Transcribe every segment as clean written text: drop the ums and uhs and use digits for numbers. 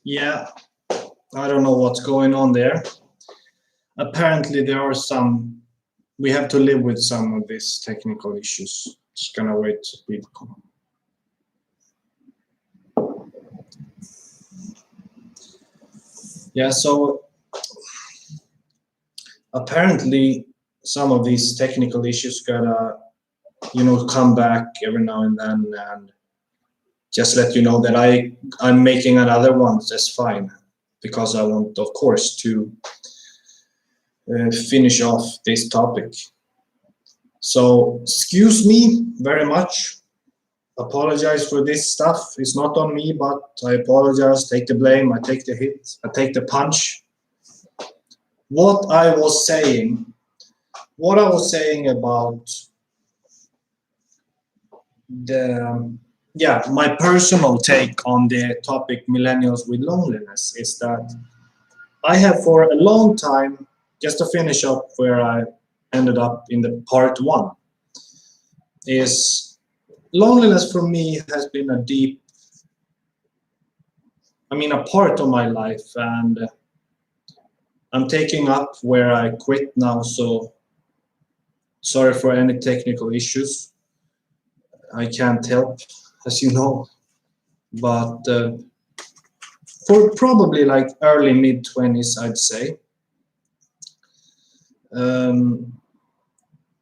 Yeah, I don't know what's going on there. Apparently, there are some. We have to live with some of these technical issues. Just gonna wait to people. Yeah, so apparently some of these technical issues gotta, come back every now and then, and just let you know that I'm making another one. That's fine, because I want, of course, to finish off this topic. So excuse me very much. Apologize for this stuff. It's not on me, but I apologize. Take the blame. I take the hit. I take the punch. What I was saying about my personal take on the topic millennials with loneliness is that I have for a long time, just to finish up where I ended up in the part one, is loneliness for me has been a part of my life, and I'm taking up where I quit now, so sorry for any technical issues. I can't help, as you know, but for probably like early mid-20s, I'd say.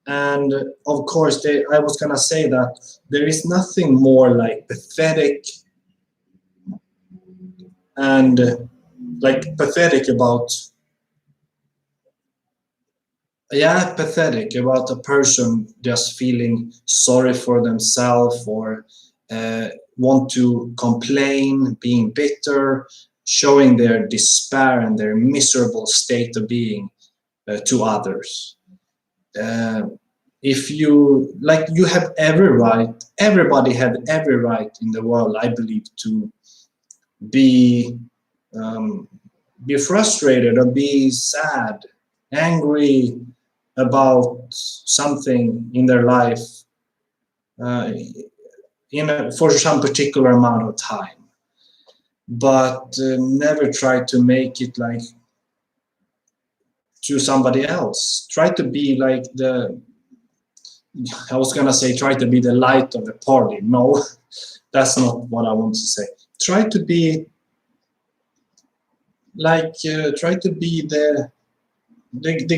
And of course, I was gonna say that there is nothing more like pathetic and pathetic about a person just feeling sorry for themselves, or want to complain, being bitter, showing their despair and their miserable state of being to others. If you have every right, everybody had every right in the world, I believe, to be um, be frustrated or be sad, angry about something in their life uh, for some particular amount of time, but never try to make it like to somebody else. Try to be like I was gonna say try to be the light of the party. No, that's not what I want to say. Try to be the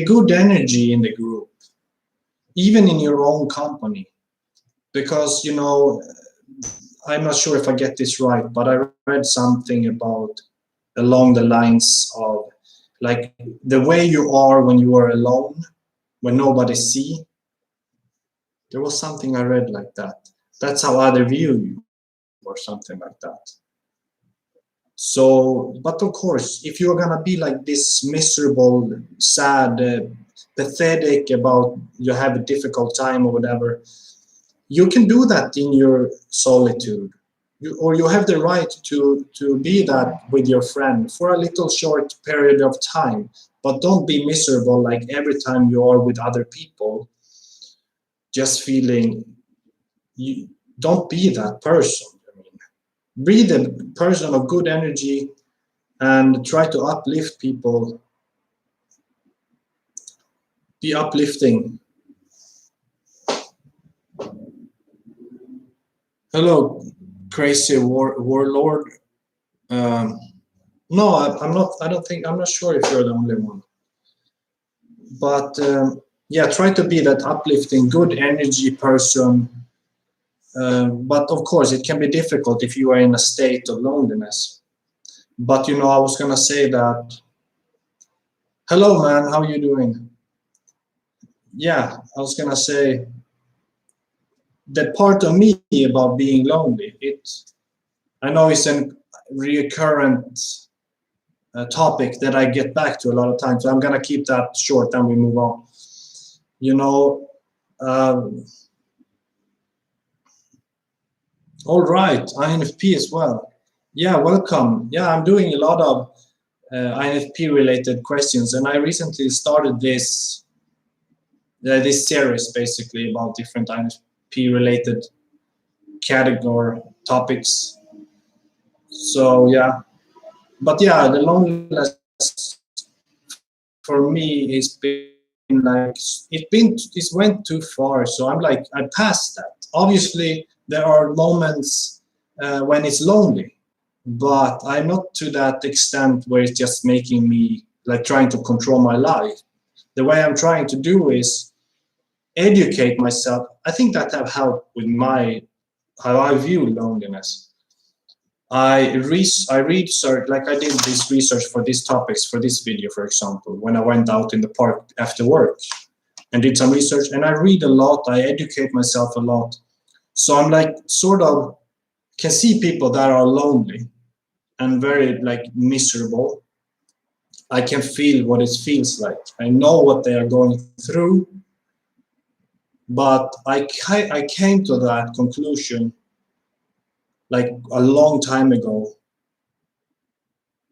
good energy in the group, even in your own company, because I'm not sure if I get this right, but I read something about along the lines of like the way you are when you are alone, when nobody see. There was something I read like that. That's how other view you, or something like that. So, but of course, if you're gonna be like this miserable, sad, pathetic about you have a difficult time or whatever, you can do that in your solitude. Or you have the right to be that with your friend for a little short period of time, but don't be miserable like every time you are with other people, just feeling. You don't be that person. Be the person of good energy and try to uplift people. Be uplifting. Hello, crazy warlord. No, I'm not. I don't think. I'm not sure if you're the only one. But yeah, try to be that uplifting, good energy person. But of course, it can be difficult if you are in a state of loneliness. But I was gonna say that. Hello, man. How are you doing? Yeah, I was gonna say that part of me about being lonely. I know it's a recurrent topic that I get back to a lot of times. So I'm gonna keep that short and we move on. All right, INFP as well. Yeah, welcome. Yeah, I'm doing a lot of INFP related questions, and I recently started this series basically about different INFP related category topics. So yeah, But yeah, the loneliness for me is been like it went too far. So I'm like I passed that. Obviously, there are moments when it's lonely, but I'm not to that extent where it's just making me like trying to control my life. The way I'm trying to do is educate myself. I think that have helped with my how I view loneliness. I research like I did this research for these topics for this video, for example, when I went out in the park after work and did some research, and I read a lot, I educate myself a lot. So I'm like sort of can see people that are lonely and very like miserable. I can feel what it feels like. I know what they are going through, but I came to that conclusion like a long time ago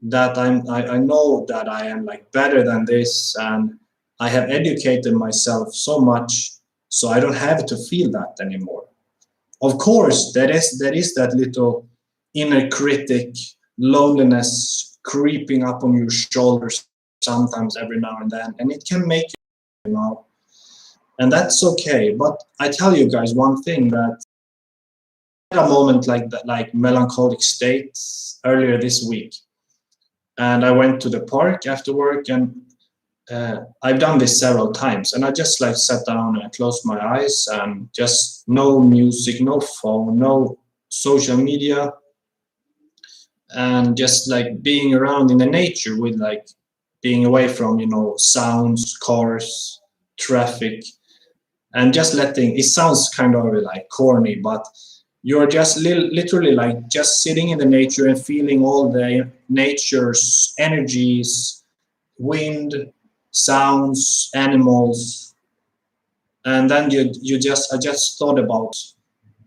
that I know that I am like better than this, and I have educated myself so much so I don't have to feel that anymore. Of course, there is that little inner critic, loneliness creeping up on your shoulders sometimes every now and then, and it can make you know, and that's okay. But I tell you guys one thing that I had a moment like that, like melancholic states earlier this week, and I went to the park after work, and I've done this several times, and I just like sat down and closed my eyes and just no music, no phone, no social media, and just like being around in the nature with like being away from sounds, cars, traffic, and just letting it sounds kind of like corny, but you're just literally like just sitting in the nature and feeling all the nature's energies, wind, sounds, animals, and then I just thought about.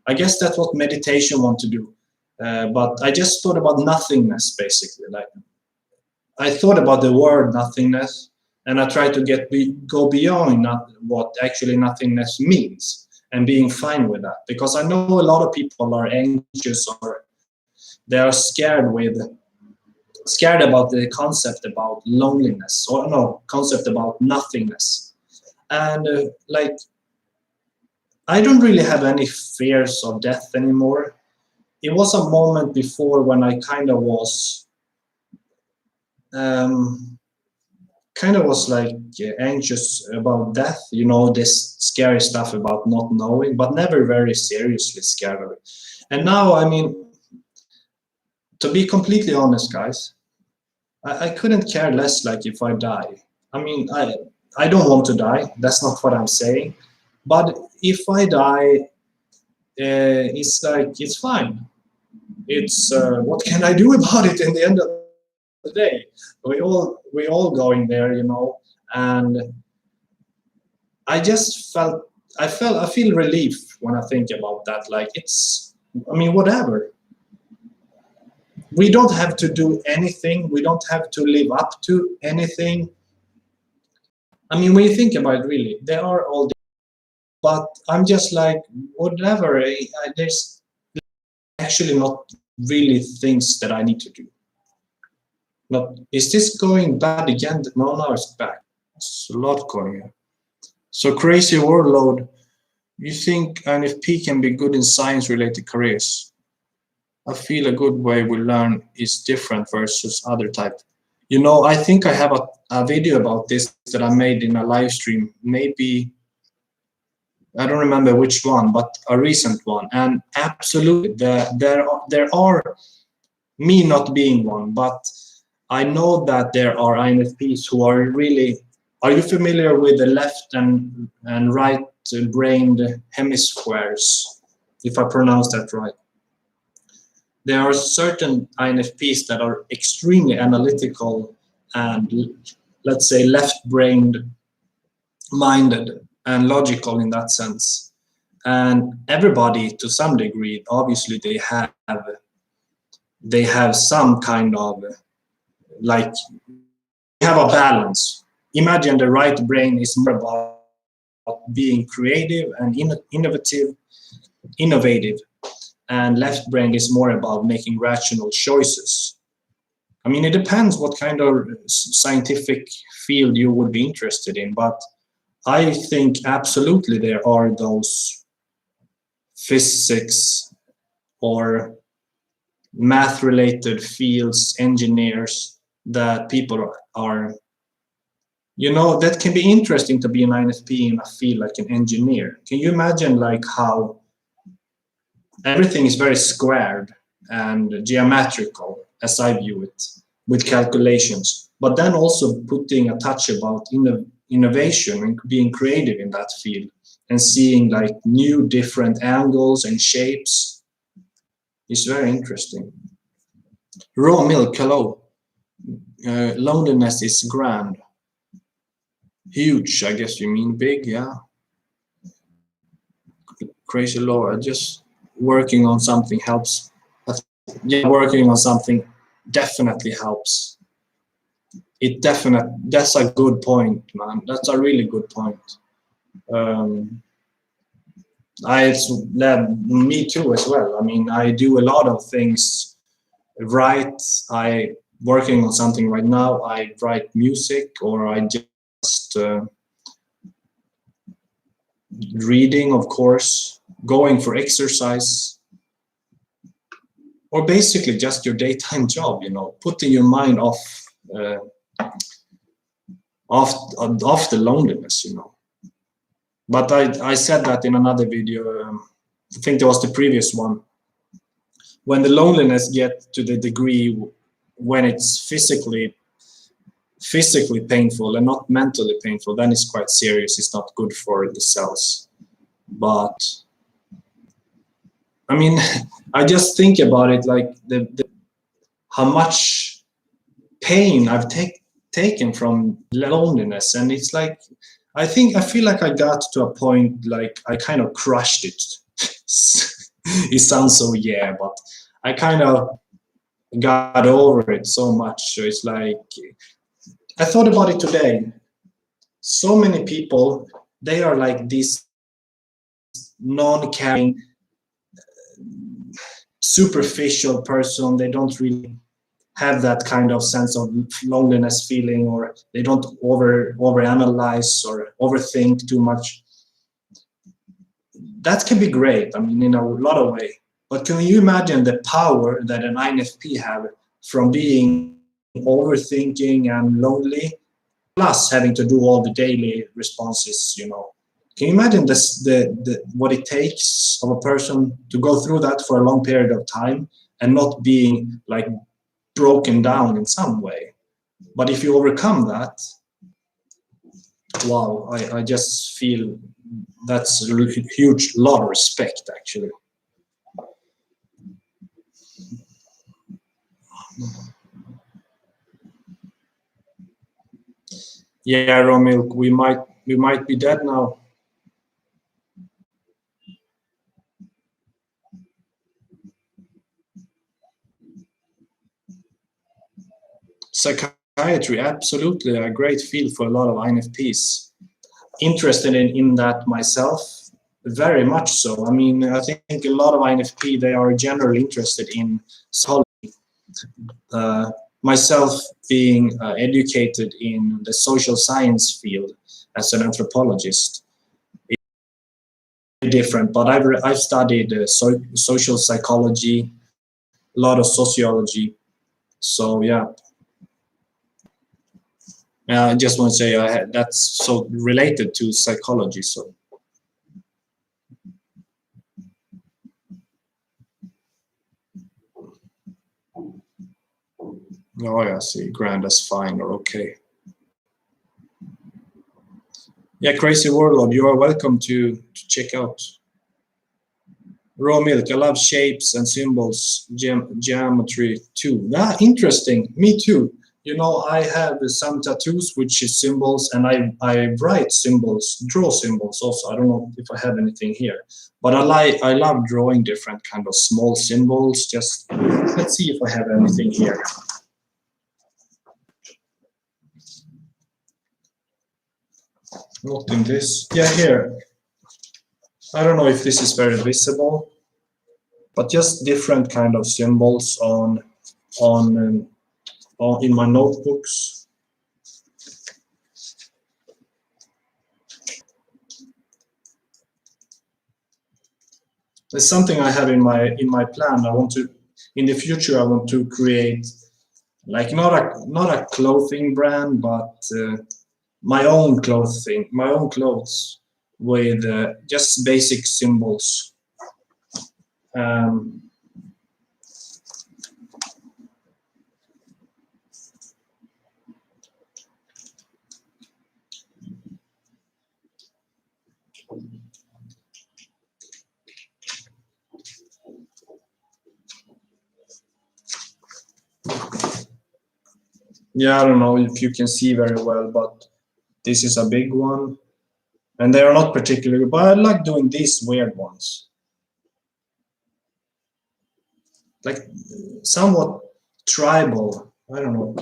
I guess that's what meditation want to do, but I just thought about nothingness basically. Like I thought about the word nothingness, and I tried to go beyond what actually nothingness means, and being fine with that, because I know a lot of people are anxious or they are scared about the concept about loneliness, or no concept about nothingness. And like I don't really have any fears of death anymore. It was a moment before when I um, kind of was like anxious about death, this scary stuff about not knowing, but never very seriously scared of it. And now, I mean, to be completely honest, guys, I couldn't care less like if I die. I mean, I don't want to die. That's not what I'm saying. But if I die, it's like it's fine. It's what can I do about it in the end of the day? We all going there, and I just I feel relief when I think about that. Like I mean, whatever. We don't have to do anything. We don't have to live up to anything. I mean, when you think about it, really, there are all. But I'm just like, whatever. There's actually not really things that I need to do. Not, is this going bad again? No, it's back. It's a lot going on. So crazy workload. You think INFP can be good in science-related careers? I feel a good way we learn is different versus other type. I think I have a video about this that I made in a live stream. Maybe I don't remember which one, but a recent one. And absolutely, there are me not being one, but I know that there are INFPs who are really. Are you familiar with the left and right-brained hemispheres? If I pronounce that right. There are certain INFPs that are extremely analytical and, let's say, left-brained minded and logical in that sense. And everybody, to some degree, obviously they have some kind of like have a balance. Imagine the right brain is more about being creative and innovative, and left brain is more about making rational choices. I mean, it depends what kind of scientific field you would be interested in, but I think absolutely there are those physics or math related fields, engineers, that people are, you know, that can be interesting to be an INFP in a field like an engineer. Can you imagine like how everything is very squared and geometrical, as I view it, with calculations, but then also putting a touch about innovation and being creative in that field and seeing like new different angles and shapes is very interesting. Raw milk, hello. Loneliness is grand. Huge, I guess you mean big, yeah. Crazy Laura, just working on something helps. Yeah, working on something definitely helps. That's a good point, man. That's a really good point. Me too as well. I mean, I do a lot of things right. I working on something right now. I write music, or I just reading, of course, going for exercise, or basically just your daytime job. You know, putting your mind off the loneliness. You know. But I said that in another video. I think that was the previous one. When the loneliness gets to the degree when it's physically painful and not mentally painful, then it's quite serious. It's not good for the cells. But I mean, I just think about it like how much pain I've taken from loneliness, and it's like I feel like I got to a point like I kind of crushed it. It sounds so but I kind of got over it so much. So it's like I thought about it today. So many people, they are like this non-caring, superficial person. They don't really have that kind of sense of loneliness feeling, or they don't overanalyze or overthink too much. That can be great, I mean, in a lot of ways. But can you imagine the power that an INFP have from being overthinking and lonely, plus having to do all the daily responses, you know? Can you imagine this, what it takes of a person to go through that for a long period of time and not being like broken down in some way? But if you overcome that, wow, I just feel that's a huge lot of respect, actually. Yeah, Romil, we might be dead now. Psychiatry, absolutely a great field for a lot of INFPs. Interested in that myself, very much so. I mean, I think a lot of INFP, they are generally interested in psychology. Myself being educated in the social science field as an anthropologist, it's different, but I've studied social psychology, a lot of sociology. So yeah, I just want to say that's so related to psychology. So oh yeah, see, grand as fine or okay. Yeah, Crazy Warlord, you are welcome to check out. Raw milk, I love shapes and symbols, geometry too. Ah, interesting, me too. You know, I have some tattoos which is symbols, and I write symbols, draw symbols also. I don't know if I have anything here, but I love drawing different kind of small symbols. Just let's see if I have anything here. Not in this. Yeah, here. I don't know if this is very visible, but just different kind of symbols on or in my notebooks. There's something I have in my plan. I want to, in the future, I want to create like not a clothing brand, but my own clothes with just basic symbols. Um, yeah, I don't know if you can see very well, but this is a big one, and they are not particularly, but I like doing these weird ones, like somewhat tribal. I don't know.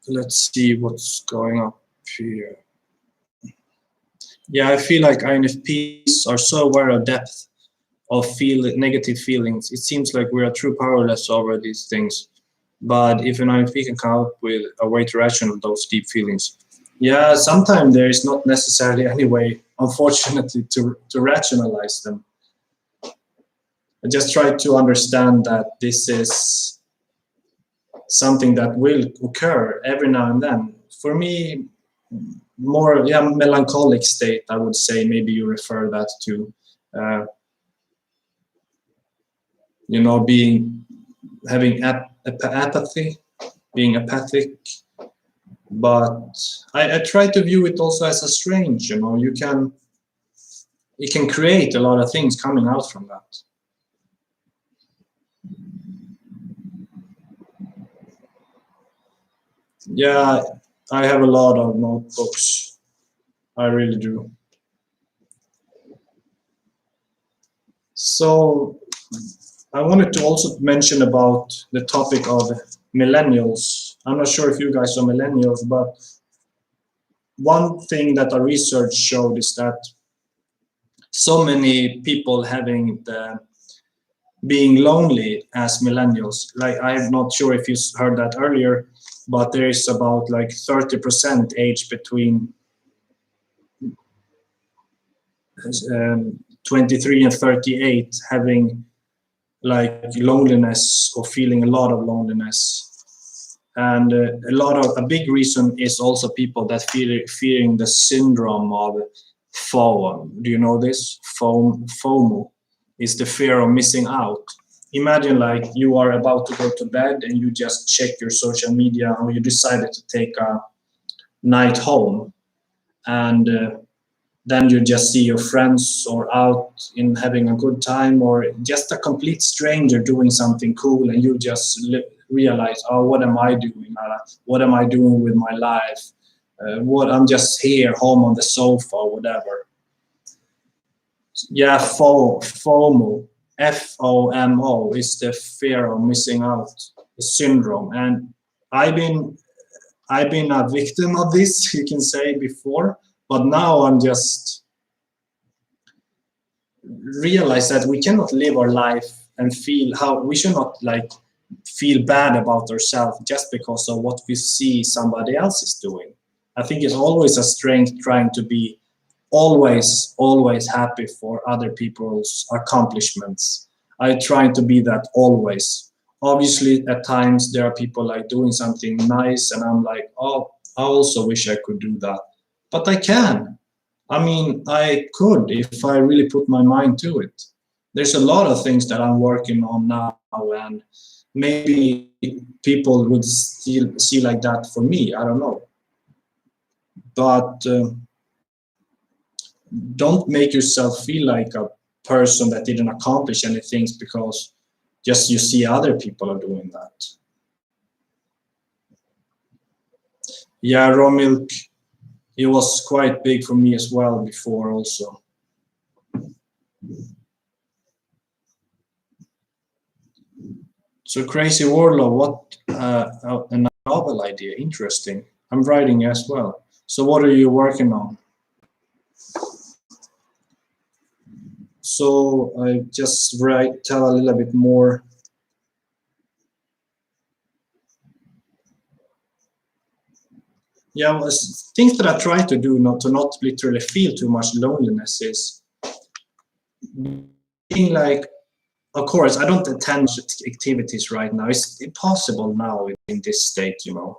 Let's see what's going up here. Yeah, I feel like INFPs are so aware of depth of negative feelings. It seems like we are true powerless over these things. But if an INFP can come up with a way to rational those deep feelings, yeah, sometimes there is not necessarily any way, unfortunately, to rationalize them. I just try to understand that this is something that will occur every now and then. For me, more melancholic state, I would say. Maybe you refer that to, having apathy, being apathic. But I try to view it also as a strange. You can create a lot of things coming out from that. Yeah, I have a lot of notebooks. I really do. So I wanted to also mention about the topic of millennials. I'm not sure if you guys are millennials, but one thing that our research showed is that so many people being lonely as millennials. Like, I'm not sure if you heard that earlier, but there is about like 30% age between 23 and 38 having like loneliness or feeling a lot of loneliness. And a big reason is also people that fearing the syndrome of FOMO. Do you know this? FOMO is the fear of missing out. Imagine like you are about to go to bed and you just check your social media, or you decided to take a night home, and then you just see your friends or out in having a good time, or just a complete stranger doing something cool, and you just realize, oh, what am I doing? What am I doing with my life? I'm just here home on the sofa or whatever. Yeah, FOMO, FOMO is the fear of missing out, the syndrome. And I've been a victim of this, you can say, before, but now I'm just realize that we cannot live our life and feel how we should not like feel bad about ourselves just because of what we see somebody else is doing. I think it's always a strength trying to be always happy for other people's accomplishments. I try to be that always. Obviously, at times there are people like doing something nice, and I'm like, oh, I also wish I could do that, but I can. I mean, I could if I really put my mind to it. There's a lot of things that I'm working on now, and maybe people would still see like that for me. I don't know. But don't make yourself feel like a person that didn't accomplish anything because just you see other people are doing that. Yeah, raw milk, it was quite big for me as well before also. So Crazy Warlaw, what a novel idea, interesting. I'm writing as well. So what are you working on? So I just tell a little bit more. Yeah, things that I try to do not literally feel too much loneliness is being like, of course, I don't attend activities right now. It's impossible now in this state, you know.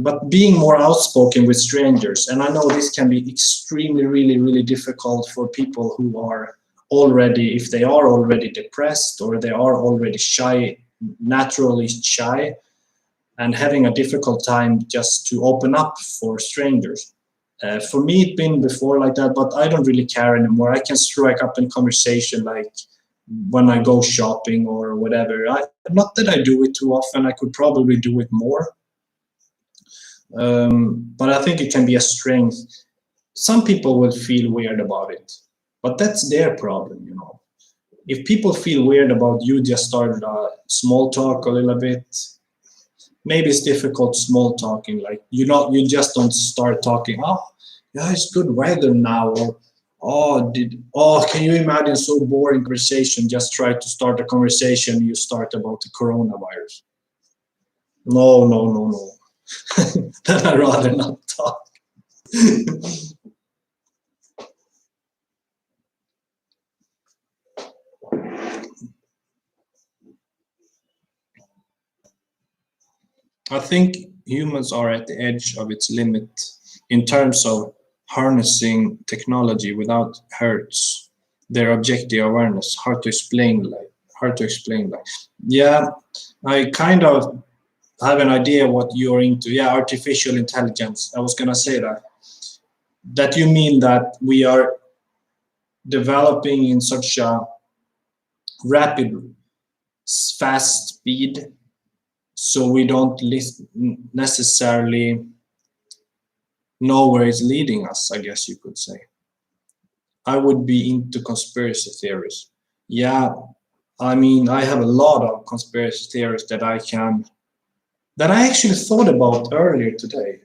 But being more outspoken with strangers, and I know this can be extremely, really difficult for people who are already, if they are already depressed or they are already shy, naturally shy, and having a difficult time just to open up for strangers. For me, it's been before like that, but I don't really care anymore. I can strike up in conversation like when I go shopping or whatever. Not that I do it too often. I could probably do it more. But I think it can be a strength. Some people will feel weird about it, but that's their problem, you know. If people feel weird about you just started a small talk a little bit, maybe it's difficult small talking, like you just don't start talking, oh yeah, it's good weather now, or can you imagine so boring conversation, just try to start a conversation you start about the coronavirus. No. Then I'd rather not talk. I think humans are at the edge of its limit in terms of harnessing technology without hurts their objective awareness. Hard to explain like. Yeah, I kind of have an idea what you're into. Yeah, artificial intelligence. I was gonna say that. That you mean that we are developing in such a rapid, fast speed, so we don't necessarily know where it's leading us, I guess you could say. I would be into conspiracy theories. Yeah, I mean, I have a lot of conspiracy theories that I actually thought about earlier today.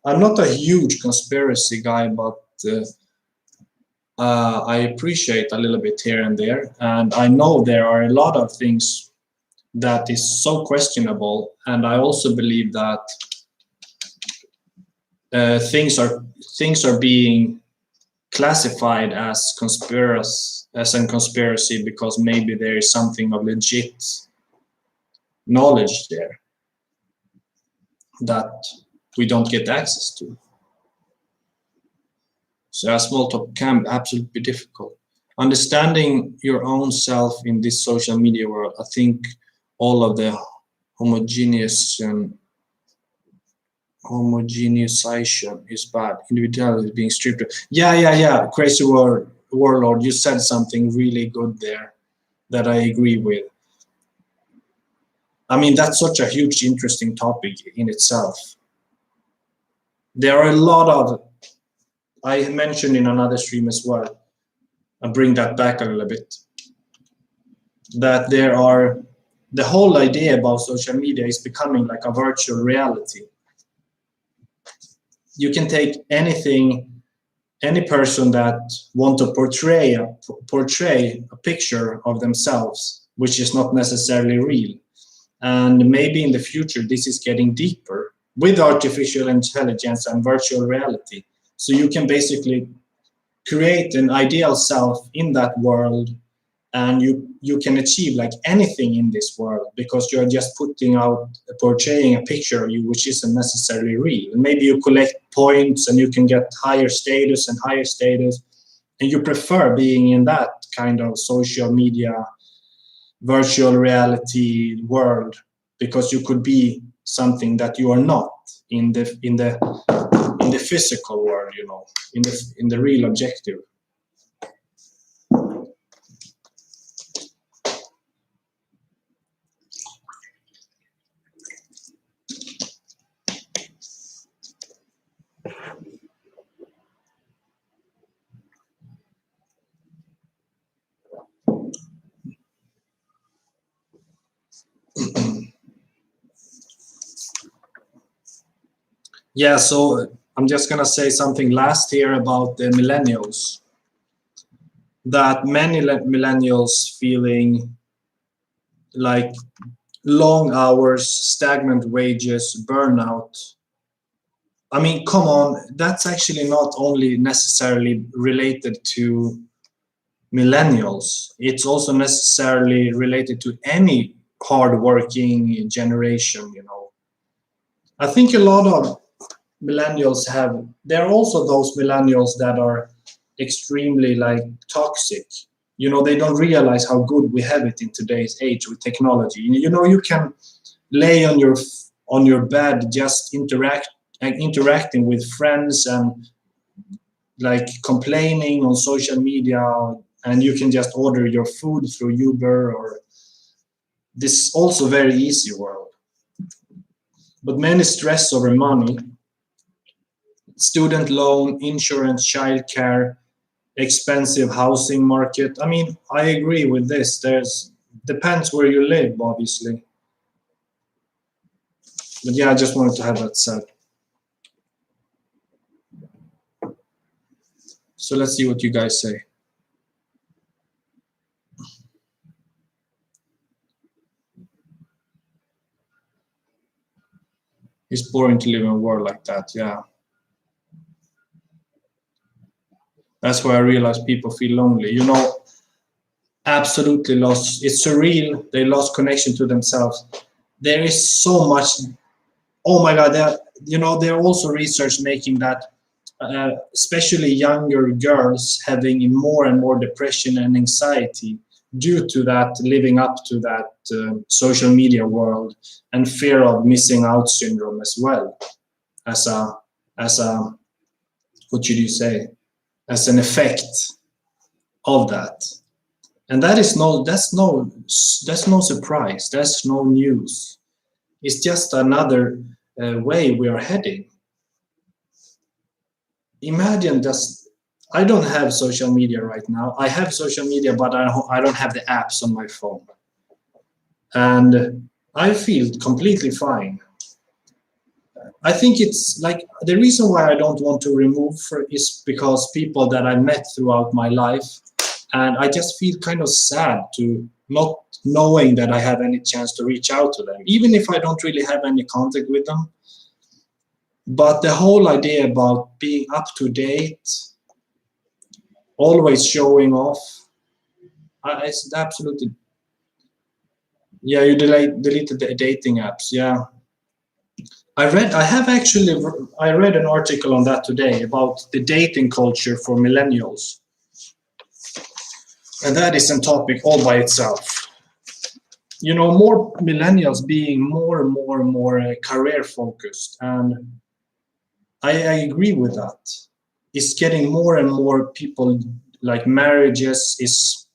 I'm not a huge conspiracy guy, but I appreciate a little bit here and there. And I know there are a lot of things that is so questionable. And I also believe that things are being classified as a conspiracy because maybe there is something of legit knowledge there that we don't get access to. So a small talk can absolutely be difficult. Understanding your own self in this social media world, I think all of the homogenization is bad. Individuality is being stripped. Yeah. Crazy warlord, you said something really good there that I agree with. I mean, that's such a huge, interesting topic in itself. There are a lot of, I mentioned in another stream as well, I bring that back a little bit, that the whole idea about social media is becoming like a virtual reality. You can take any person that want to portray a picture of themselves, which is not necessarily real. And maybe in the future, this is getting deeper with artificial intelligence and virtual reality. So you can basically create an ideal self in that world, and you can achieve like anything in this world because you're just portraying a picture of you which isn't necessarily real. And maybe you collect points and you can get higher status, and you prefer being in that kind of social media virtual reality world because you could be something that you are not in the physical world, you know, in the real objective. Yeah, so I'm just gonna say something last here about the millennials. That many millennials feeling like long hours, stagnant wages, burnout. I mean, come on, that's actually not only necessarily related to millennials, it's also necessarily related to any hardworking generation, you know. I think a lot of millennials have, there are also those millennials that are extremely like toxic. You know, they don't realize how good we have it in today's age with technology. You know, you can lay on your bed, just interacting with friends and like complaining on social media, and you can just order your food through Uber or this also very easy world. But many stress over money, student loan, insurance, childcare, expensive housing market. I mean, I agree with this. There's depends where you live, obviously. But yeah, I just wanted to have that said. So let's see what you guys say. It's boring to live in a world like that, yeah. That's why I realize people feel lonely. You know, absolutely lost. It's surreal. They lost connection to themselves. There is so much. Oh my God! You know, there are also research making that, especially younger girls having more and more depression and anxiety due to that living up to that social media world and fear of missing out syndrome as well as a what should you say, as an effect of that. And that's no surprise. That's no news. It's just another way we are heading. Imagine just, I don't have social media right now. I have social media, but I don't have the apps on my phone. And I feel completely fine. I think it's like the reason why I don't want to remove is because people that I met throughout my life, and I just feel kind of sad to not knowing that I have any chance to reach out to them, even if I don't really have any contact with them. But the whole idea about being up to date, always showing off, it's absolutely. Yeah, you deleted the dating apps. Yeah, I read an article on that today about the dating culture for millennials, and that is a topic all by itself. You know, more millennials being more and more and more career focused, and I agree with that. It's getting more and more people, like marriages is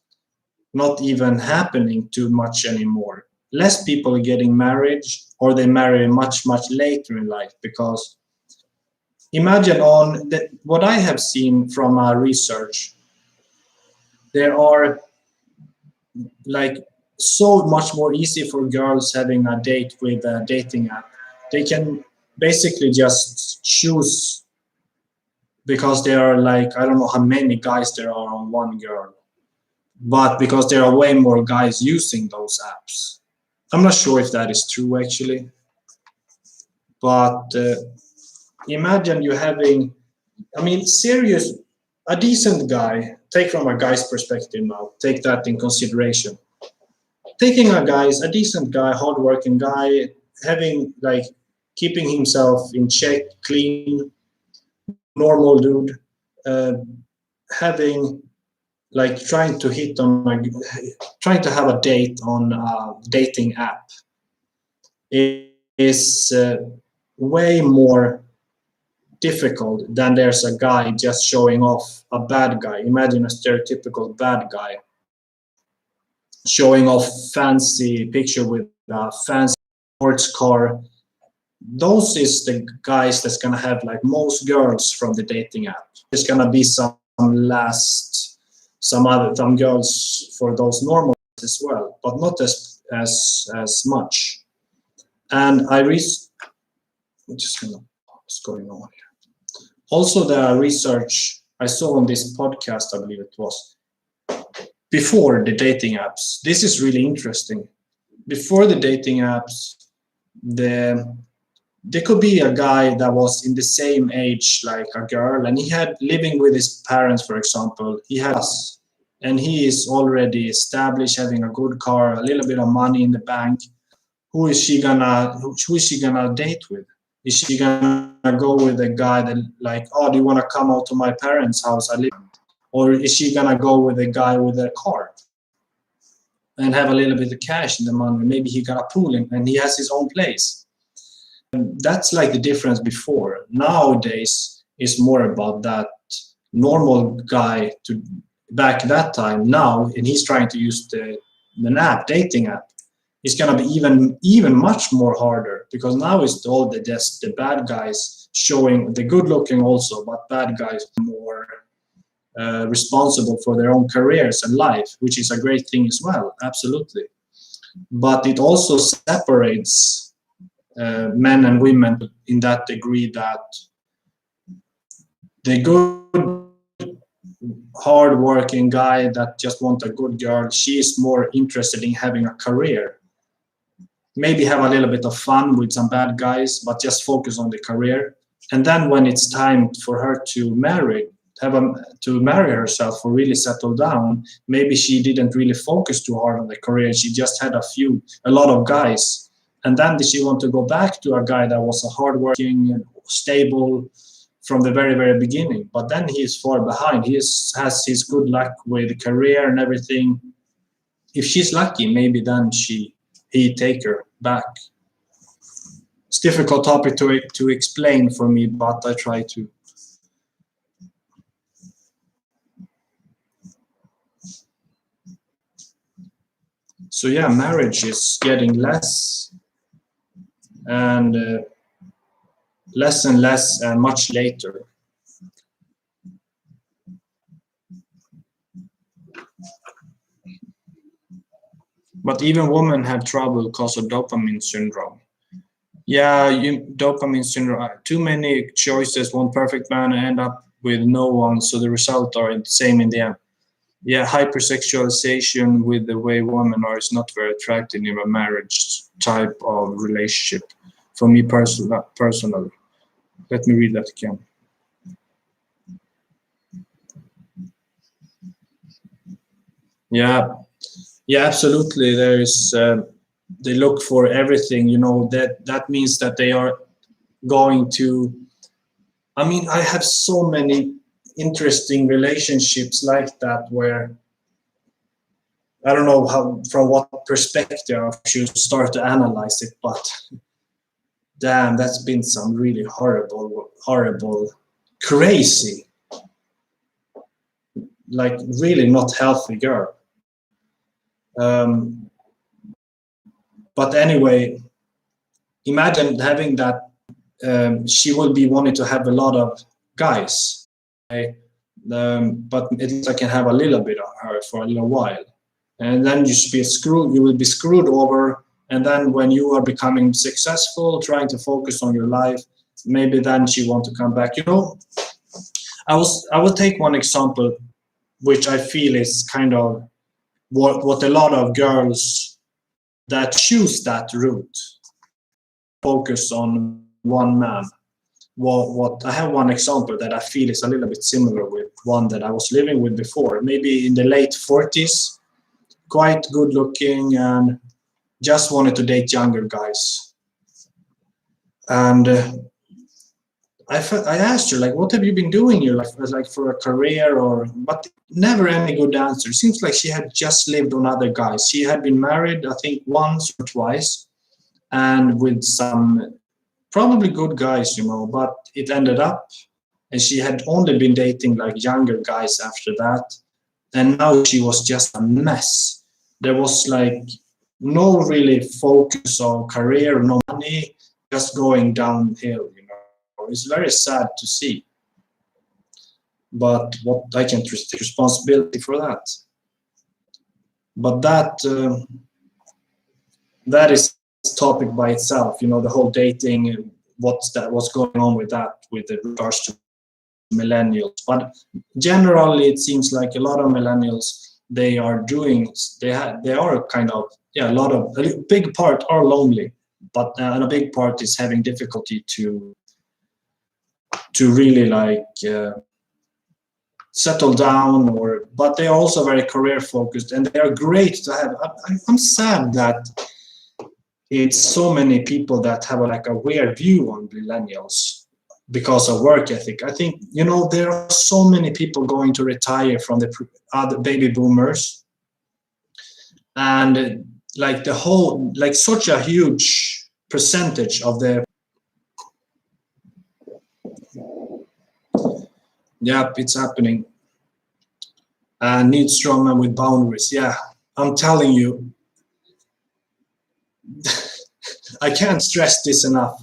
not even happening too much anymore. Less people are getting married, or they marry much later in life, because imagine what I have seen from research, there are like so much more easy for girls having a date with a dating app. They can basically just choose, because there are like, I don't know how many guys there are on one girl, but because there are way more guys using those apps. I'm not sure if that is true actually, but imagine you having, I mean, serious, a decent guy, take from a guy's perspective now, take that in consideration. Taking a decent guy, hardworking guy, having like keeping himself in check, clean, normal dude, uh, having like trying to have a date on a dating app is way more difficult than there's a guy just showing off, a bad guy. Imagine a stereotypical bad guy showing off fancy picture with a fancy sports car. Those is the guys that's gonna have like most girls from the dating app. There's gonna be some girls for those normal as well, but not as much. And I'm just gonna what's going on here. Also, the research I saw on this podcast, I believe it was, before the dating apps. This is really interesting. Before the dating apps, there could be a guy that was in the same age like a girl, and he had living with his parents, for example. He has, and he is already established, having a good car, a little bit of money in the bank. Who is she gonna date with? Is she gonna go with a guy that like, oh, do you want to come out to my parents' house? I live, or is she gonna go with a guy with a car and have a little bit of cash in the money? Maybe he got a pool and he has his own place. And that's like the difference before. Nowadays, it's more about that normal guy to back that time now, and he's trying to use the dating app. It's gonna be even much more harder, because now it's all the bad guys showing the good looking also, but bad guys more responsible for their own careers and life, which is a great thing as well, absolutely. But it also separates men and women in that degree that the good hard-working guy that just wants a good girl, she is more interested in having a career. Maybe have a little bit of fun with some bad guys, but just focus on the career. And then when it's time for her to marry herself or really settle down, maybe she didn't really focus too hard on the career. She just had a lot of guys. And then she want to go back to a guy that was a hardworking, stable from the very, very beginning. But then he is far behind. He has his good luck with the career and everything. If she's lucky, maybe then he take her back. It's a difficult topic to explain for me, but I try to. So yeah, marriage is getting less and less and much later. But even women have trouble because of dopamine syndrome. Yeah, dopamine syndrome. Too many choices, one perfect man, and end up with no one. So the result are the same in the end. Yeah, hypersexualization with the way women are is not very attractive in a marriage type of relationship. For me personally. Let me read that again. Yeah, absolutely. They look for everything. That means that they are going to. I mean, I have so many interesting relationships like that where I don't know from what perspective I should start to analyze it, but damn, that's been some really horrible, crazy, like really not healthy girl. But anyway, imagine having that. She will be wanting to have a lot of guys, okay? But at least I can have a little bit of her for a little while, and then you will be screwed over. And then when you are becoming successful, trying to focus on your life, maybe then she want to come back. I will take one example, which I feel is kind of what a lot of girls that choose that route focus on one man. What I have one example that I feel is a little bit similar with one that I was living with before, maybe in the late 40s, quite good looking and just wanted to date younger guys. And I asked her, like, what have you been doing in your life, like for a career, but never any good answer. It seems like she had just lived on other guys. She had been married, I think, once or twice, and with some probably good guys, but it ended up, and she had only been dating like younger guys after that. And now she was just a mess. There was like no really focus on career, no money, just going downhill. It's very sad to see. But what I can take responsibility for that. But that is a topic by itself. The whole dating what's going on with that with regards to millennials. But generally it seems like a lot of millennials, they are kind of, yeah, a big part are lonely, but and a big part is having difficulty to really like settle down, but they are also very career focused, and they are great to have. I'm sad that it's so many people that have like a weird view on millennials because of work ethic. I think, there are so many people going to retire from the other baby boomers, and like the whole, like such a huge percentage of the, yep, it's happening. Need strong men with boundaries. Yeah, I'm telling you, I can't stress this enough,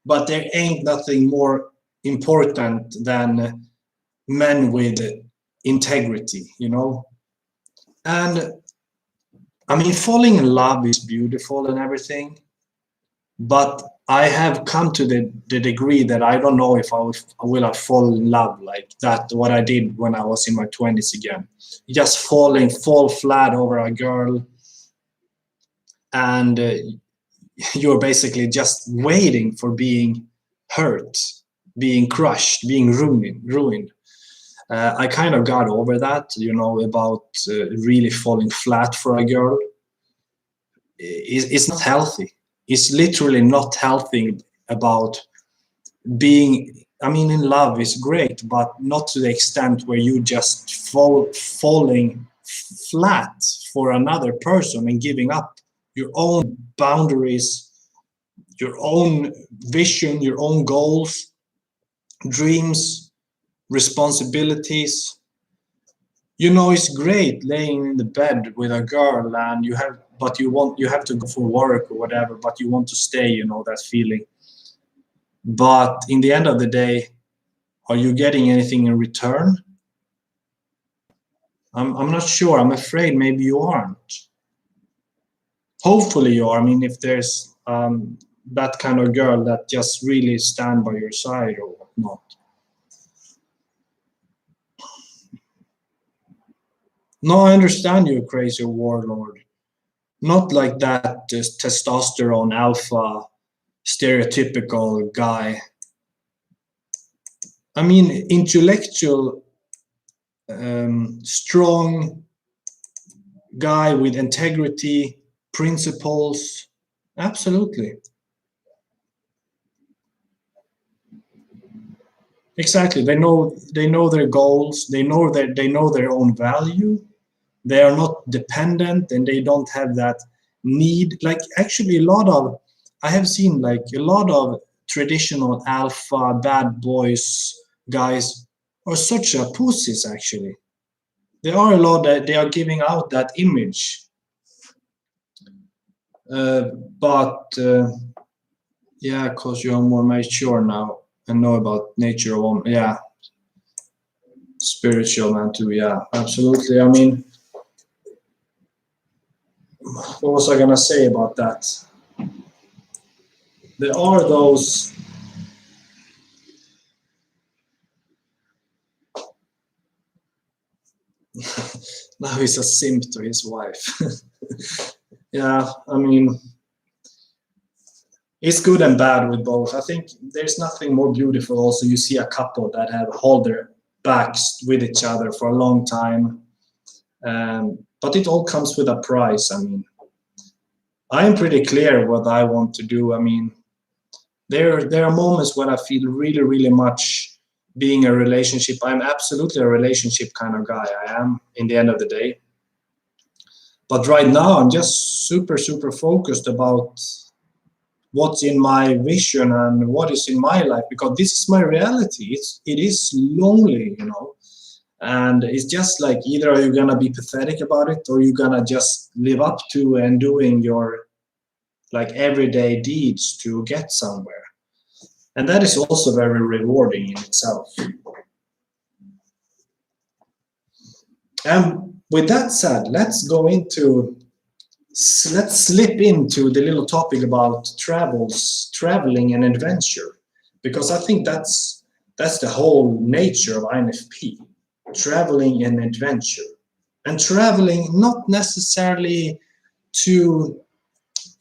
but there ain't nothing more important than men with integrity, And I mean, falling in love is beautiful and everything, but I have come to the degree that I don't know if I will fall in love like that, what I did when I was in my 20s again. Just fall flat over a girl, and you're basically just waiting for being hurt, being crushed, being ruined. I kind of got over that, about really falling flat for a girl. It's not healthy. It's literally not healthy about being, I mean, in love is great, but not to the extent where you just falling flat for another person and giving up your own boundaries, your own vision, your own goals, dreams, responsibilities. It's great laying in the bed with a girl and you have to go for work or whatever, but you want to stay, that feeling. But in the end of the day, are you getting anything in return? I'm not sure. I'm afraid maybe you aren't. Hopefully you are. I mean, if there's that kind of girl that just really stand by your side or whatnot. No, I understand you're a crazy warlord. Not like that testosterone alpha stereotypical guy. I mean, intellectual, strong guy with integrity, principles. Absolutely. Exactly. They know their goals. They know their own value. They are not dependent, and they don't have that need. Like actually, I have seen like a lot of traditional alpha bad boys guys are such a pussies. Actually, there are a lot that they are giving out that image. Uh, but yeah, because you're more mature now and know about nature of, yeah, spiritual man too. Yeah, absolutely. I mean, what was I gonna say about that? There are those. Now he's a simp to his wife. Yeah, I mean, it's good and bad with both. I think there's nothing more beautiful. Also, you see a couple that have held their backs with each other for a long time, but it all comes with a price. I mean, I am pretty clear what I want to do. I mean, there are moments when I feel really, really much being a relationship. I'm absolutely a relationship kind of guy. I am in the end of the day. But right now, I'm just super, super focused about what's in my vision and what is in my life, because this is my reality. It is lonely, and it's just like either are you gonna be pathetic about it or you're gonna just live up to and doing your like everyday deeds to get somewhere. And that is also very rewarding in itself. And with that said, let's go into let's slip into the little topic about traveling and adventure, because I think that's the whole nature of INFP, traveling and adventure. And traveling not necessarily to,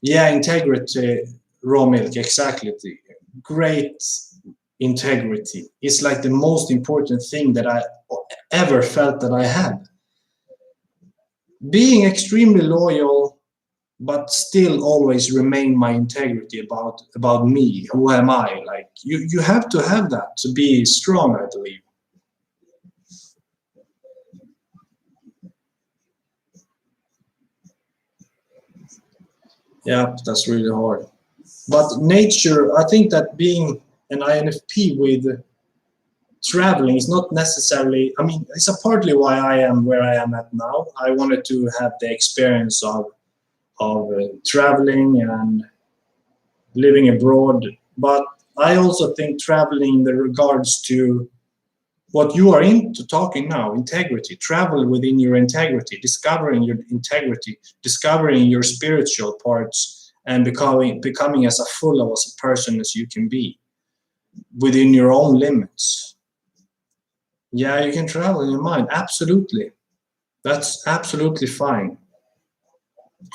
yeah, integrity, raw milk, exactly. Great integrity. It's like the most important thing that I ever felt that I had. Being extremely loyal, but still always remain my integrity about me. Who am I? Like you have to have that to be strong, I believe. Yeah, that's really hard. But nature, I think that being an INFP with traveling is not necessarily, I mean, it's a partly why I am where I am at now. I wanted to have the experience of traveling and living abroad. But I also think traveling in regards to what you are into talking now, integrity, travel within your integrity, discovering your integrity, discovering your spiritual parts, and becoming as a full of as a person as you can be within your own limits. Yeah, you can travel in your mind, absolutely. That's absolutely fine.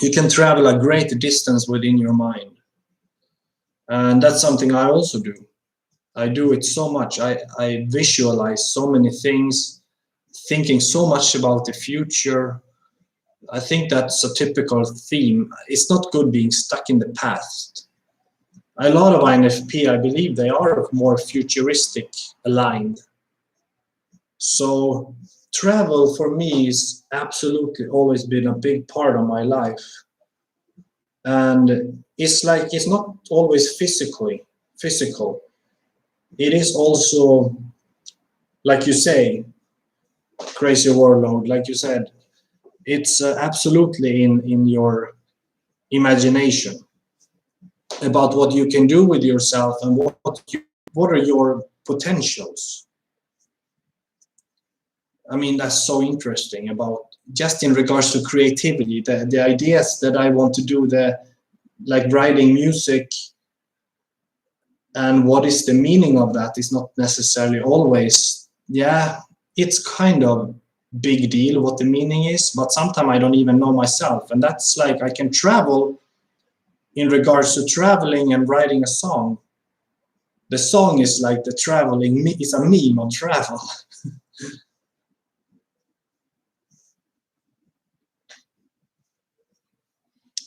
You can travel a great distance within your mind. And that's something I also do. I do it so much. I visualize so many things, thinking so much about the future. I think that's a typical theme. It's not good being stuck in the past. A lot of INFP, I believe they are more futuristic aligned. So travel for me is absolutely always been a big part of my life. And it's like it's not always physical. It is also, like you say, crazy warlord, like you said, it's absolutely in your imagination about what you can do with yourself and what are your potentials. I mean, that's so interesting about just in regards to creativity, the ideas that I want to do, the like writing music, and what is the meaning of that is not necessarily always, yeah, it's kind of big deal what the meaning is, but sometimes I don't even know myself. And that's like I can travel in regards to traveling and writing a song. The song is like the traveling, it's a meme on travel.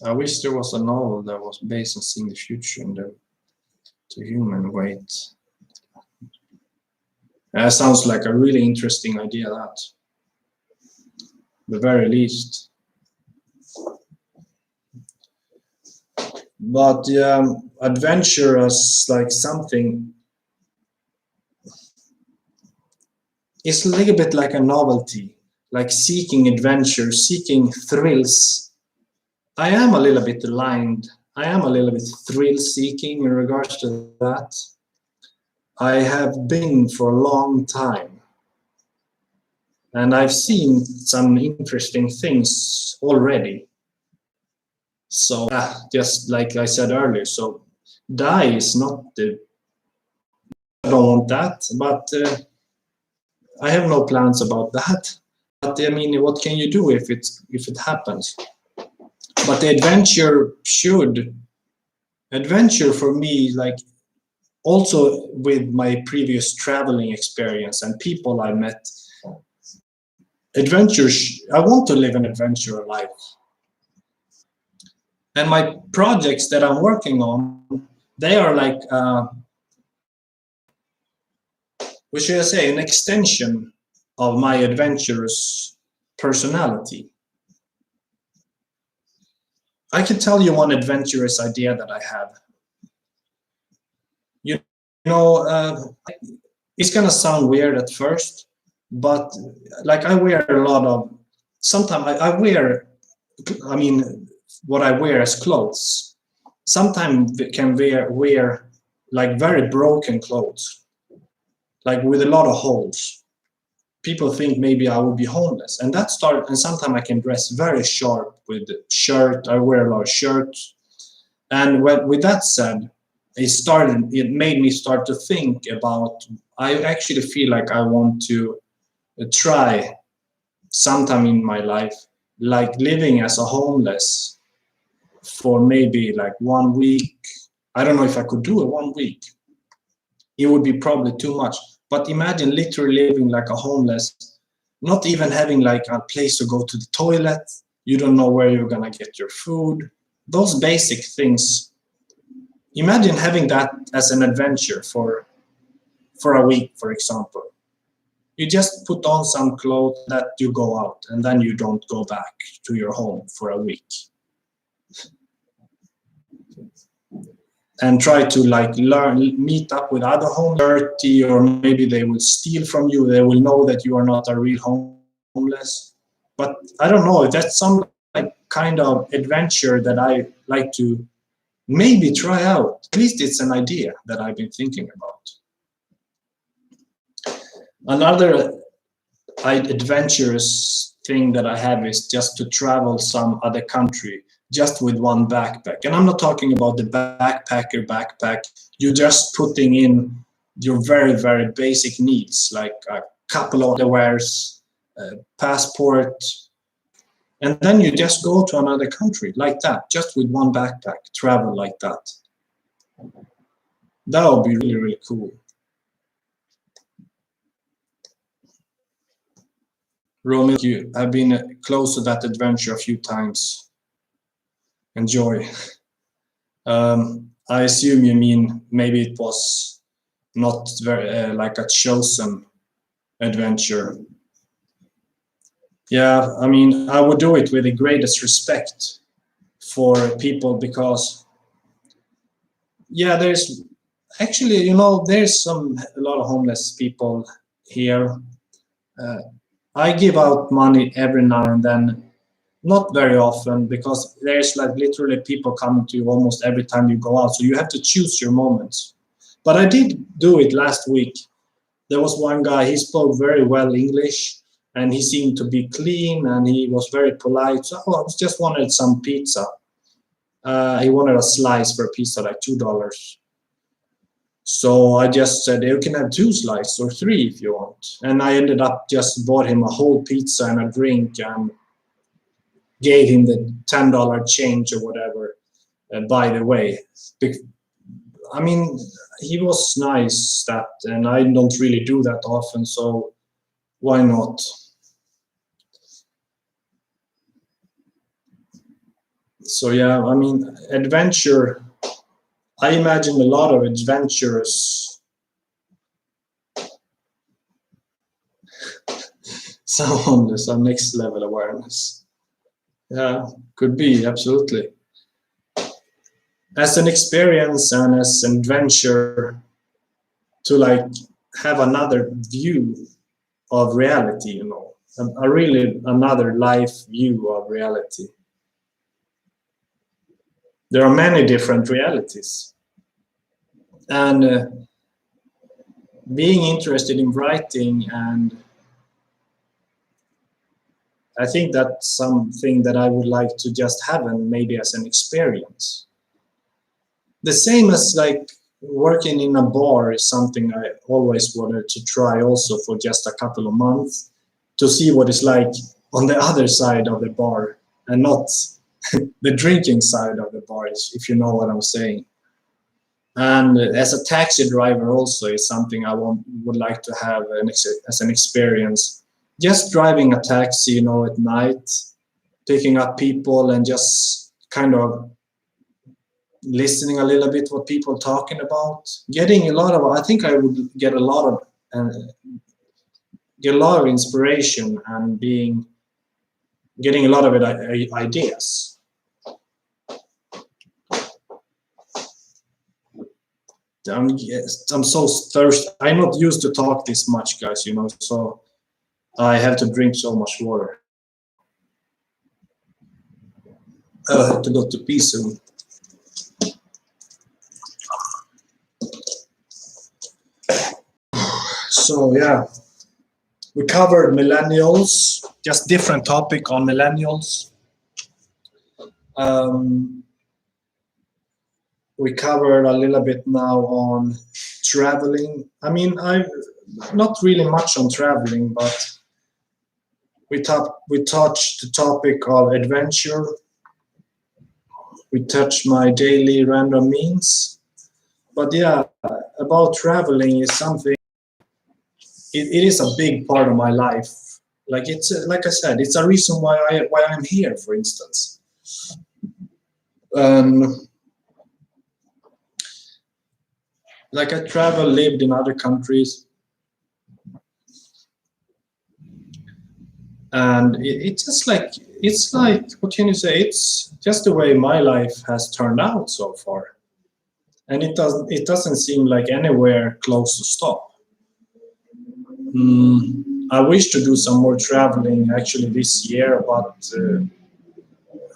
I wish there was a novel that was based on seeing the future in the human weight. That sounds like a really interesting idea, that. The very least. But adventure is like something. It's a little bit like a novelty, like seeking adventure, seeking thrills. I am a little bit aligned. I am a little bit thrill seeking in regards to that. I have been for a long time. And I've seen some interesting things already. So just like I said earlier, so die is not the, I don't want that, but I have no plans about that. But I mean, what can you do if it happens? But the adventure for me, like also with my previous traveling experience and people I met, I want to live an adventure life. And my projects that I'm working on, they are like, what should I say, an extension of my adventurous personality. I can tell you one adventurous idea that I have. You know, it's gonna sound weird at first, but like I wear a lot of, sometimes I wear, I mean, what I wear as clothes. Sometimes can wear like very broken clothes, like with a lot of holes. people think maybe I would be homeless. And that started, and sometimes I can dress very sharp with shirt. I wear a lot of shirts. And with that said, it made me start to think about, I actually feel like I want to try sometime in my life, like living as a homeless for maybe like 1 week. I don't know if I could do it 1 week. It would be probably too much. But imagine literally living like a homeless, not even having like a place to go to the toilet. You don't know where you're gonna get your food. Those basic things. Imagine having that as an adventure for a week, for example. You just put on some clothes that you go out, and then you don't go back to your home for a week. And try to like meet up with other homeless, or maybe they will steal from you. They will know that you are not a real homeless. But I don't know, that's some like kind of adventure that I like to maybe try out. At least it's an idea that I've been thinking about. Another adventurous thing that I have is just to travel some other country just with one backpack. And I'm not talking about the backpacker backpack. You're just putting in your very, very basic needs, like a couple of underwears, passport, and then you just go to another country like that, just with one backpack, travel like that. That would be really, really cool. Roman, I've been close to that adventure a few times. Enjoy. I assume you mean maybe it was not very like a chosen adventure. Yeah, I mean, I would do it with the greatest respect for people, because yeah, there's actually, you know, there's a lot of homeless people here. I give out money every now and then, not very often, because there's like literally people coming to you almost every time you go out. So you have to choose your moments. But I did do it last week. There was one guy, he spoke very well English, and he seemed to be clean, and he was very polite. So I just wanted some pizza. He wanted a slice for a pizza, like $2. So I just said, you can have 2 slices or 3 if you want. And I ended up just bought him a whole pizza and a drink, and gave him the $10 change or whatever, by the way. I mean, he was nice, that, and I don't really do that often, so why not? So yeah, I mean, adventure, I imagine a lot of adventures. Some next level awareness. Yeah, could be, absolutely. As an experience and as an adventure, to like have another view of reality, you know, a really another life view of reality. There are many different realities, and being interested in writing, and I think that's something that I would like to just have, and maybe as an experience. The same as like working in a bar is something I always wanted to try also for just a couple of months, to see what it's like on the other side of the bar, and not the drinking side of the bar, if you know what I'm saying. And as a taxi driver also is something I would like to have as an experience. Just driving a taxi, you know, at night, picking up people and just kind of listening a little bit what people talking about, getting a lot of, I think I would get a lot of inspiration, and getting a lot of ideas. I'm so thirsty. I'm not used to talk this much, guys, you know, so I have to drink so much water. I have to go to pee soon. So yeah, We covered millennials, just different topic on millennials. We covered a little bit now on traveling. I mean, I not really much on traveling, but we touched the topic of adventure. We touched my daily random means. But yeah, about traveling is something. It is a big part of my life. Like it's like I said, it's a reason why I'm here, for instance. Like I traveled, lived in other countries, and it's just like what can you say? It's just the way my life has turned out so far, and it doesn't seem like anywhere close to stop. I wish to do some more traveling actually this year, but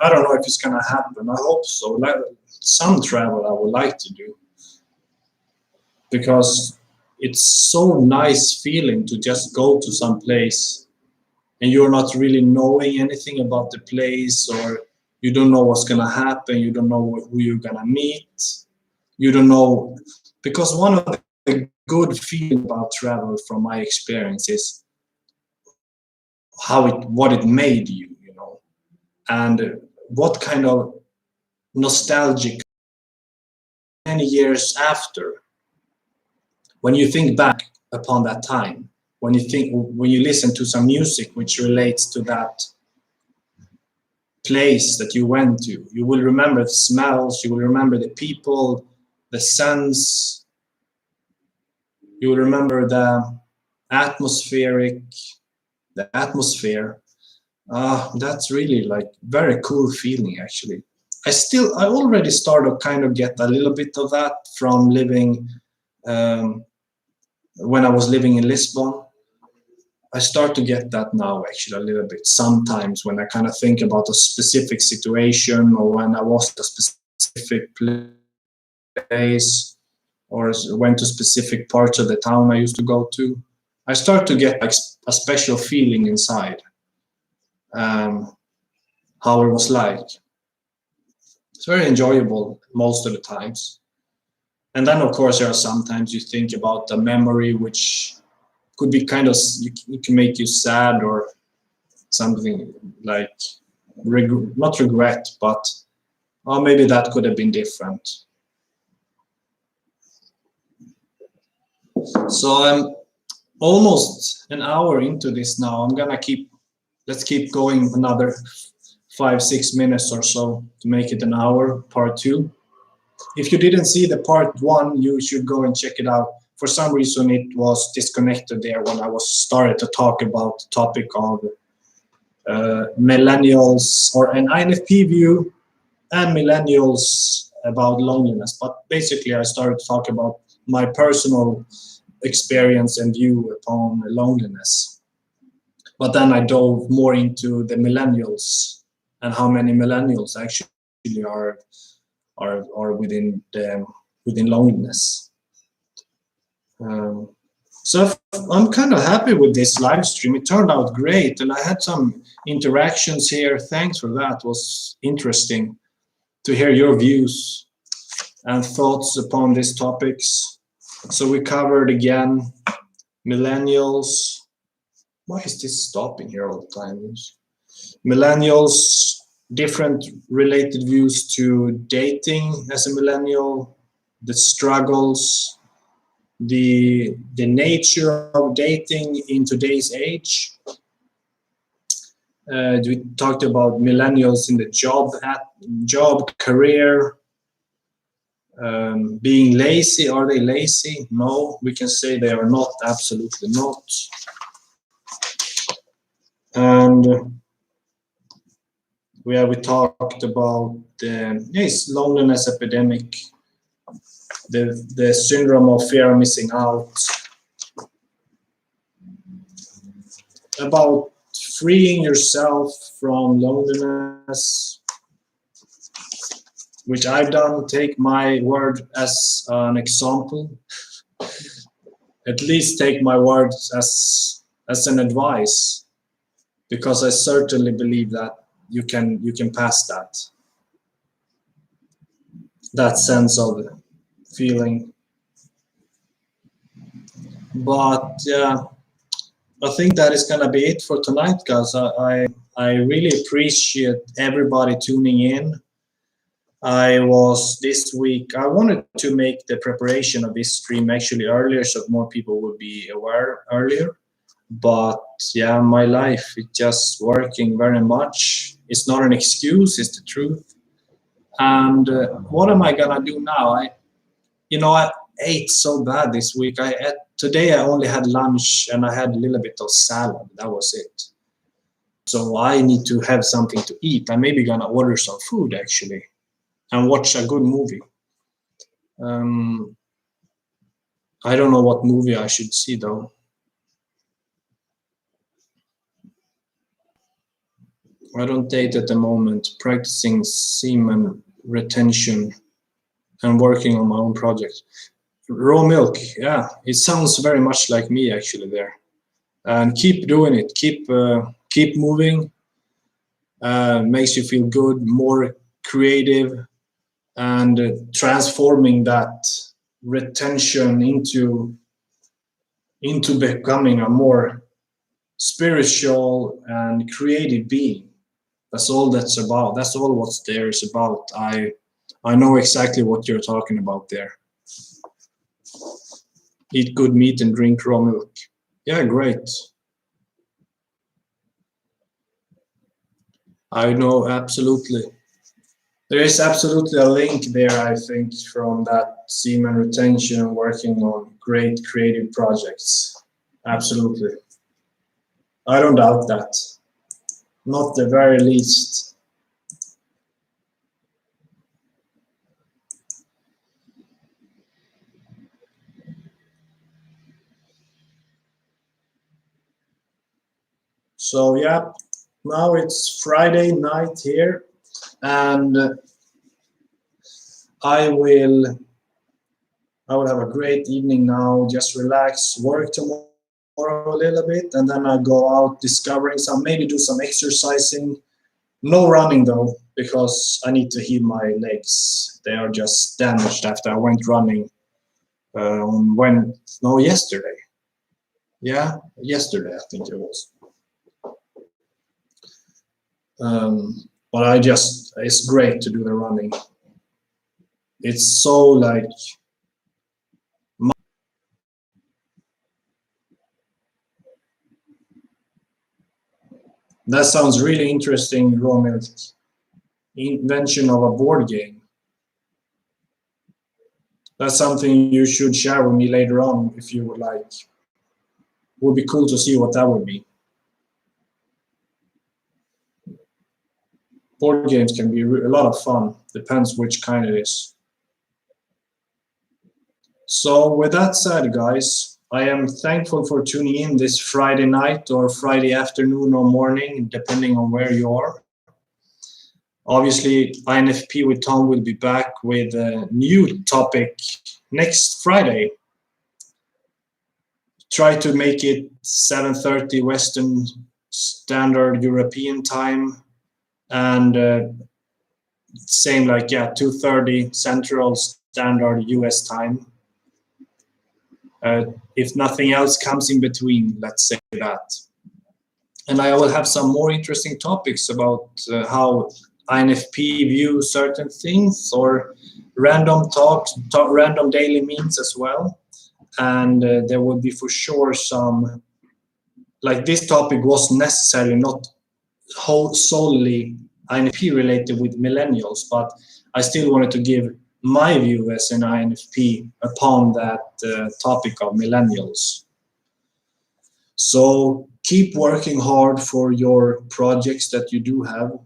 I don't know if it's gonna happen. I hope so. Like, some travel I would like to do, because it's so nice feeling to just go to some place and you're not really knowing anything about the place, or you don't know what's gonna happen, you don't know who you're gonna meet, you don't know, because one of the good feeling about travel from my experience is what it made you, you know, and what kind of nostalgic many years after, when you think back upon that time, when you listen to some music which relates to that place that you went to, you will remember the smells, you will remember the people, the scents, you will remember the atmosphere. That's really like very cool feeling actually. I already started kind of get a little bit of that from living when I was living in Lisbon. I start to get that now actually a little bit sometimes when I kind of think about a specific situation, or when I was at a specific place, or went to specific parts of the town I used to go to. I start to get like a special feeling inside, how it was like. It's very enjoyable most of the times. And then of course there are sometimes you think about the memory which could be kind of, it can make you sad, or something like not regret, but oh, maybe that could have been different. So I'm almost an hour into this now. Let's keep going another 5-6 minutes or so to make it an hour, part 2. If you didn't see the part 1, you should go and check it out. For some reason it was disconnected there when I was started to talk about the topic of millennials, or an INFP view, and millennials about loneliness. But basically I started to talk about my personal experience and view upon loneliness. But then I dove more into the millennials and how many millennials actually are within loneliness. So I'm kind of happy with this live stream. It turned out great, and I had some interactions here. Thanks for that. It was interesting to hear your views and thoughts upon these topics. So we covered again millennials. Why is this stopping here all the time? Millennials, different related views to dating as a millennial, the struggles, the nature of dating in today's age. We talked about millennials in the job career, being lazy. Are they lazy? No, we can say they are not, absolutely not. And we talked about the loneliness epidemic, the syndrome of fear of missing out, about freeing yourself from loneliness, which I've done. Take my word as an example. At least take my words as as an advice, because I certainly believe that you can pass that sense of feeling. But yeah, I think that is gonna be it for tonight, guys. I really appreciate everybody tuning in. I wanted to make the preparation of this stream actually earlier so more people would be aware earlier. But yeah, my life is just working very much. It's not an excuse, it's the truth. And what am I gonna do now? I ate so bad this week. Today I only had lunch and I had a little bit of salad. That was it. So I need to have something to eat. I'm maybe gonna order some food actually and watch a good movie. I don't know what movie I should see though. I don't date at the moment, practicing semen retention and working on my own project. Raw milk, yeah, it sounds very much like me actually there. And keep doing it, keep moving. Makes you feel good, more creative, and transforming that retention into becoming a more spiritual and creative being. That's all that's about. That's all what's there is about. I know exactly what you're talking about there. Eat good meat and drink raw milk. Yeah, great. I know, absolutely. There is absolutely a link there, I think, from that semen retention working on great creative projects. Absolutely. I don't doubt that. Not the very least. So yeah, now it's Friday night here, and I will have a great evening now. Just relax, work tomorrow a little bit, and then I go out discovering maybe do some exercising. No running though, because I need to heal my legs. They are just damaged after I went running yesterday. Yeah, yesterday I think it was. But it's great to do the running. It's so like that sounds really interesting, Romeo. Invention of a board game. That's something you should share with me later on if you would like. Would be cool to see what that would be. Board games can be a lot of fun. Depends which kind it is. So with that said, guys, I am thankful for tuning in this Friday night or Friday afternoon or morning, depending on where you are. Obviously, INFP with Tom will be back with a new topic next Friday. Try to make it 7:30 Western Standard European time, and same like 2:30 Central Standard US time. If nothing else comes in between, let's say that. And I will have some more interesting topics about how INFP view certain things, or random talks, random daily memes as well. And there will be for sure some, like this topic was necessarily not solely INFP related with millennials, but I still wanted to give my view as an INFP upon that topic of millennials. So keep working hard for your projects that you do have.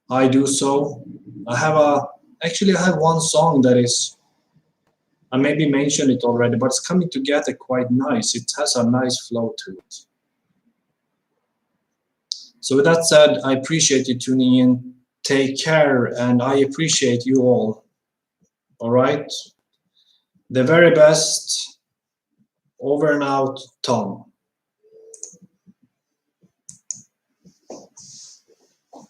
I do so. I have one song that is, I maybe mentioned it already, but it's coming together quite nice. It has a nice flow to it. So with that said, I appreciate you tuning in. Take care, and I appreciate you all. All right? The very best. Over and out, Tom.